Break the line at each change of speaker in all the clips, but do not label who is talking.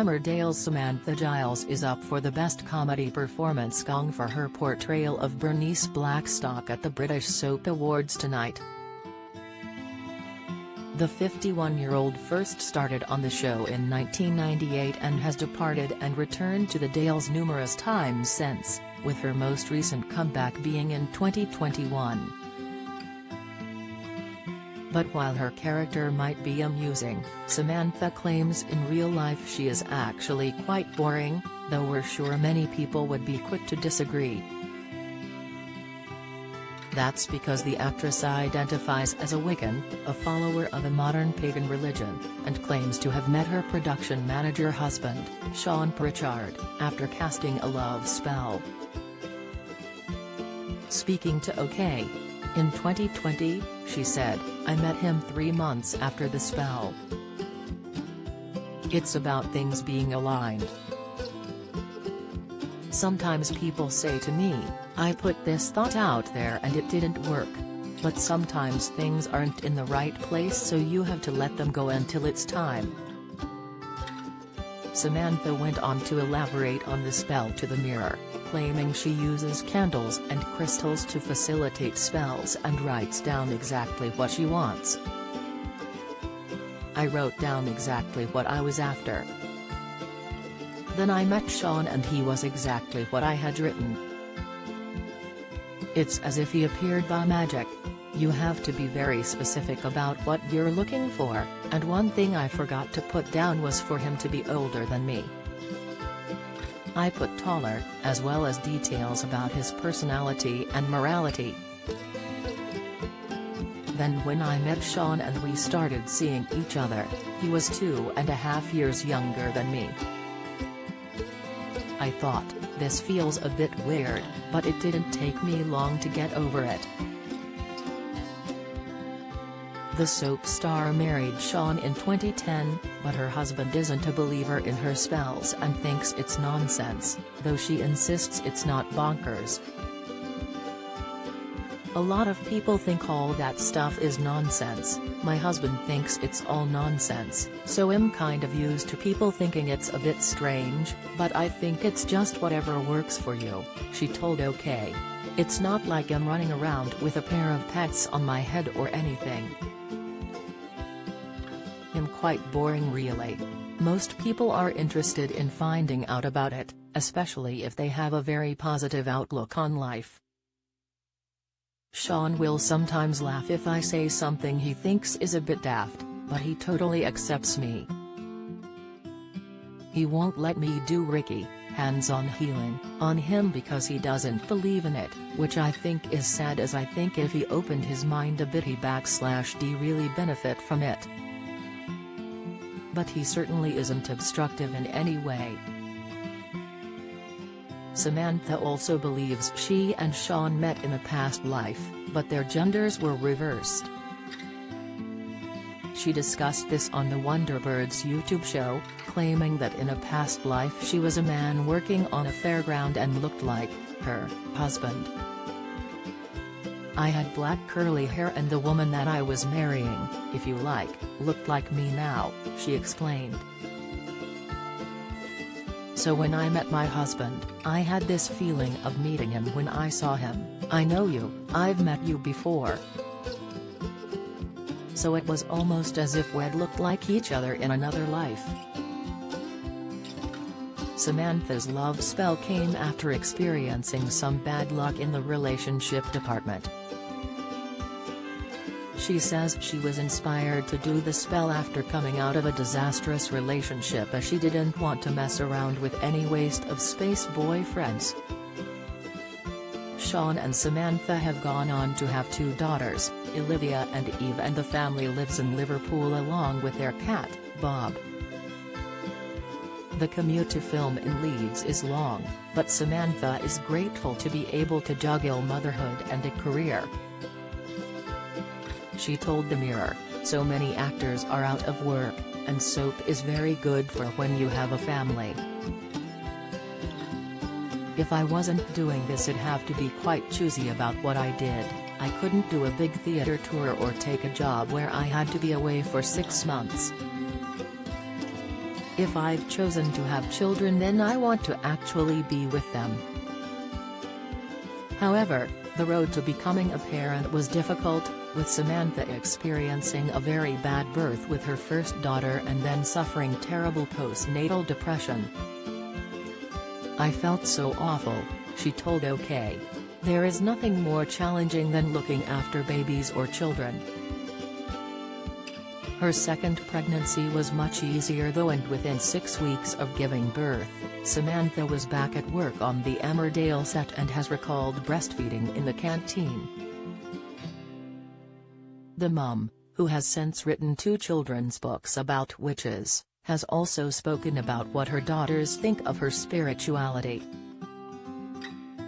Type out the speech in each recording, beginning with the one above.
Emmerdale's Samantha Giles is up for the Best Comedy Performance gong for her portrayal of Bernice Blackstock at the British Soap Awards tonight. The 51-year-old first started on the show in 1998 and has departed and returned to the Dales numerous times since, with her most recent comeback being in 2021. But while her character might be amusing, Samantha claims in real life she is actually quite boring, though we're sure many people would be quick to disagree. That's because the actress identifies as a Wiccan, a follower of a modern pagan religion, and claims to have met her production manager husband, Sean Pritchard, after casting a love spell. Speaking to OK! In 2020, she said, "I met him 3 months after the spell. It's about things being aligned. Sometimes people say to me, I put this thought out there and it didn't work. But sometimes things aren't in the right place, so you have to let them go until it's time." Samantha went on to elaborate on the spell to the mirror, claiming she uses candles and crystals to facilitate spells and writes down exactly what she wants. "I wrote down exactly what I was after. Then I met Sean and he was exactly what I had written. It's as if he appeared by magic. You have to be very specific about what you're looking for, and one thing I forgot to put down was for him to be older than me. I put taller, as well as details about his personality and morality. Then when I met Sean and we started seeing each other, he was 2.5 years younger than me. I thought, this feels a bit weird, but it didn't take me long to get over it." The soap star married Sean in 2010, but her husband isn't a believer in her spells and thinks it's nonsense, though she insists it's not bonkers. "A lot of people think all that stuff is nonsense. My husband thinks it's all nonsense, so I'm kind of used to people thinking it's a bit strange, but I think it's just whatever works for you," she told OK! "It's not like I'm running around with a pair of pets on my head or anything. I'm quite boring really. Most people are interested in finding out about it, especially if they have a very positive outlook on life. Sean will sometimes laugh if I say something he thinks is a bit daft, but he totally accepts me. He won't let me do Ricky, hands-on healing, on him because he doesn't believe in it, which I think is sad, as I think if he opened his mind a bit he'd really benefit from it. But he certainly isn't obstructive in any way." Samantha also believes she and Sean met in a past life, but their genders were reversed. She discussed this on the Wonderbirds YouTube show, claiming that in a past life she was a man working on a fairground and looked like her husband. "I had black curly hair and the woman that I was marrying, if you like, looked like me now," she explained. "So when I met my husband, I had this feeling of meeting him when I saw him. I know you, I've met you before. So it was almost as if we'd looked like each other in another life." Samantha's love spell came after experiencing some bad luck in the relationship department. She says she was inspired to do the spell after coming out of a disastrous relationship, as she didn't want to mess around with any waste of space boyfriends. Sean and Samantha have gone on to have 2 daughters, Olivia and Eve, and the family lives in Liverpool along with their cat, Bob. The commute to film in Leeds is long, but Samantha is grateful to be able to juggle motherhood and a career. She told the Mirror, "So many actors are out of work, and soap is very good for when you have a family. If I wasn't doing this, I'd have to be quite choosy about what I did. I couldn't do a big theater tour or take a job where I had to be away for 6 months. If I've chosen to have children, then I want to actually be with them. However, the road to becoming a parent was difficult, with Samantha experiencing a very bad birth with her first daughter and then suffering terrible postnatal depression. "I felt so awful," she told OK. "There is nothing more challenging than looking after babies or children." Her second pregnancy was much easier though, and within 6 weeks of giving birth, Samantha was back at work on the Emmerdale set and has recalled breastfeeding in the canteen. The mum, who has since written 2 children's books about witches, has also spoken about what her daughters think of her spirituality.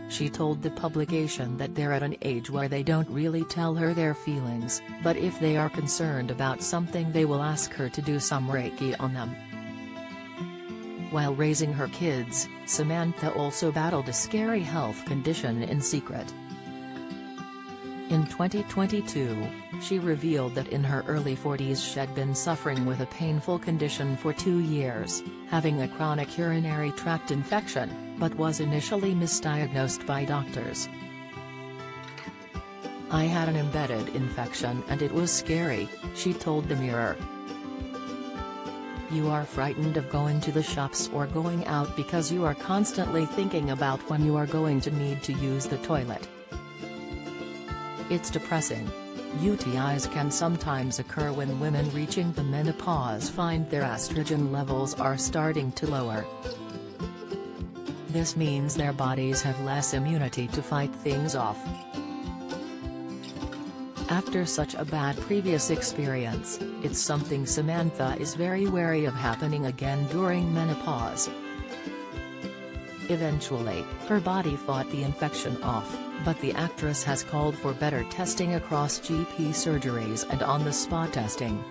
She told the publication that they're at an age where they don't really tell her their feelings, but if they are concerned about something they will ask her to do some Reiki on them. While raising her kids, Samantha also battled a scary health condition in secret. In 2022, she revealed that in her early 40s she'd been suffering with a painful condition for 2 years, having a chronic urinary tract infection, but was initially misdiagnosed by doctors. "I had an embedded infection and it was scary," she told the Mirror. "You are frightened of going to the shops or going out because you are constantly thinking about when you are going to need to use the toilet. It's depressing. UTIs can sometimes occur when women reaching the menopause find their estrogen levels are starting to lower. This means their bodies have less immunity to fight things off." After such a bad previous experience, it's something Samantha is very wary of happening again during menopause. Eventually, her body fought the infection off, but the actress has called for better testing across GP surgeries and on-the-spot testing.